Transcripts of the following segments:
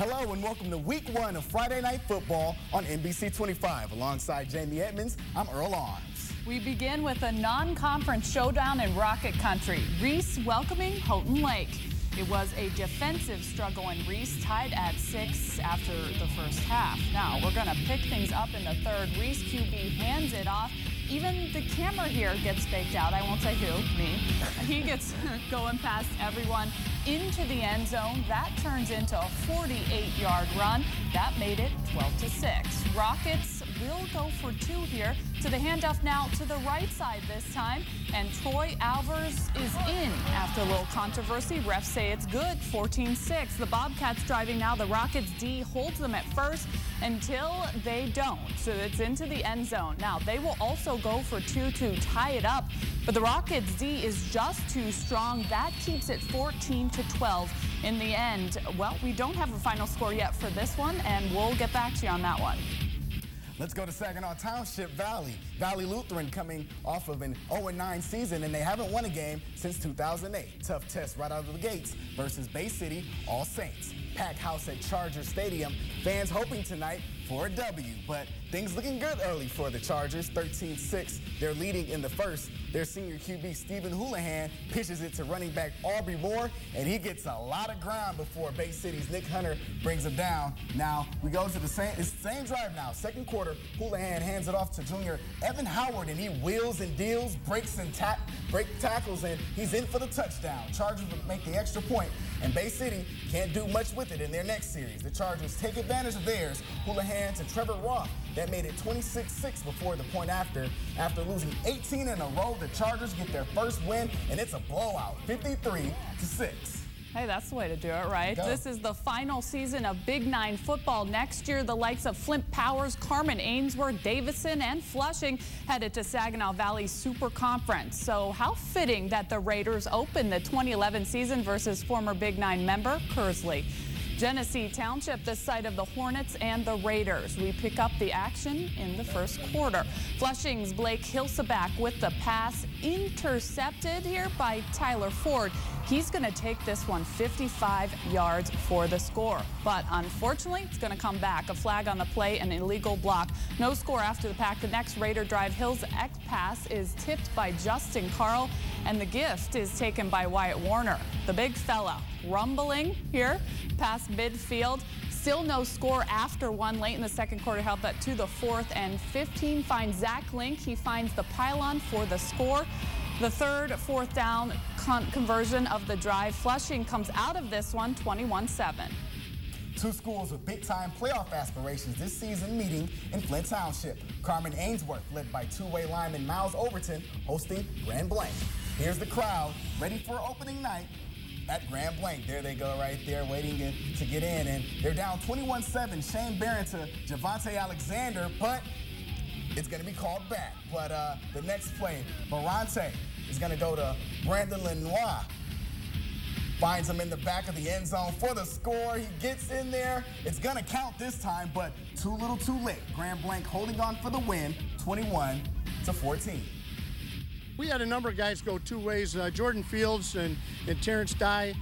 Hello and welcome to week 1 of Friday Night Football on NBC 25. Alongside Jamie Edmonds, I'm Earl Arms. We begin with a non-conference showdown in Rocket Country. Reese welcoming Houghton Lake. It was a defensive struggle and Reese tied at 6 after the first half. Now we're going to pick things up in the third. Reese QB hands it off. Even the camera here gets faked out. I won't say who, me. He gets going past everyone into the end zone. That turns into a 48-yard run. That made it 12-6. Rockets will go for 2 here. To the handoff now to the right side this time. And Troy Alvers is in after a little controversy. Refs say it's good, 14-6. The Bobcats driving now. The Rockets D holds them at first until they don't. So it's into the end zone. Now they will also go for 2 to tie it up. But the Rockets D is just too strong. That keeps it 14-12 in the end. Well, we don't have a final score yet for this one, and we'll get back to you on that one. Let's go to Saginaw Township Valley. Valley Lutheran coming off of an 0-9 season, and they haven't won a game since 2008. Tough test right out of the gates versus Bay City All Saints. Packed house at Chargers Stadium. Fans hoping tonight for a W, but things looking good early for the Chargers. 13-6, they're leading in the first. Their senior QB, Stephen Houlihan, pitches it to running back Aubrey Moore, and he gets a lot of ground before Bay City's Nick Hunter brings him down. Now, we go to the same drive now. Second quarter, Houlihan hands it off to junior Evan Howard, and he wheels and deals, breaks and tackles, and he's in for the touchdown. Chargers would make the extra point, and Bay City can't do much with it in their next series. The Chargers take advantage of theirs. Houlihan to Trevor Roth. That made it 26-6 before the point after. After losing 18 in a row, the Chargers get their first win, and it's a blowout, 53-6. Hey, that's the way to do it, right? This is the final season of Big 9 football. Next year, the likes of Flint Powers, Carman-Ainsworth, Davison, and Flushing headed to Saginaw Valley Super Conference. So how fitting that the Raiders open the 2011 season versus former Big 9 member Kearsley. GENESEE Township, the site of the Hornets and the Raiders. We pick up the action in the first quarter. Flushing's Blake Hilsaback with the pass intercepted here by Tyler Ford. He's going to take this one 55 yards for the score. But unfortunately, it's going to come back. A flag on the play, an illegal block. No score after the pack. The next Raider drive, Hill's X pass is tipped by Justin Carl, and the gift is taken by Wyatt Warner. The big fella rumbling here past midfield. Still no score after one late in the second quarter. Held that to the 4th and 15. Finds Zach Link. He finds the pylon for the score. The third, 4th down conversion of the drive. Flushing comes out of this one 21-7. Two schools with big-time playoff aspirations this season meeting in Flint Township. Carman-Ainsworth, led by two-way lineman Miles Overton, hosting Grand Blanc. Here's the crowd ready for opening night at Grand Blanc. There they go right there waiting to get in, and they're down 21-7. Shane Barron to Javante Alexander, but it's going to be called back. But the next play, Barante is going to go to Brandon Lenoir. Finds him in the back of the end zone for the score. He gets in there. It's going to count this time, but too little too late. Grand Blanc holding on for the win, 21-14. We had a number of guys go 2 ways. Jordan Fields and Terrence Dye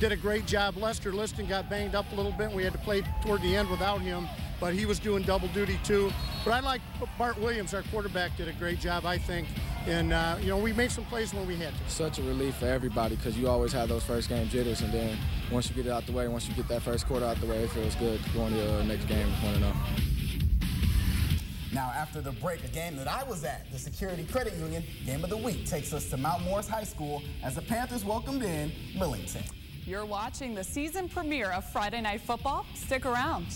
did a great job. Lester Liston got banged up a little bit. We had to play toward the end without him, but he was doing double duty too. But I like Bart Williams, our quarterback, did a great job, I think. And, we made some plays when we had to. Such a relief for everybody because you always have those first game jitters, and then once you get it out the way, once you get that first quarter out the way, it feels good going to the next game 1-0. Now, after the break, a game that I was at, the Security Credit Union Game of the Week takes us to Mount Morris High School as the Panthers welcomed in Millington. You're watching the season premiere of Friday Night Football. Stick around.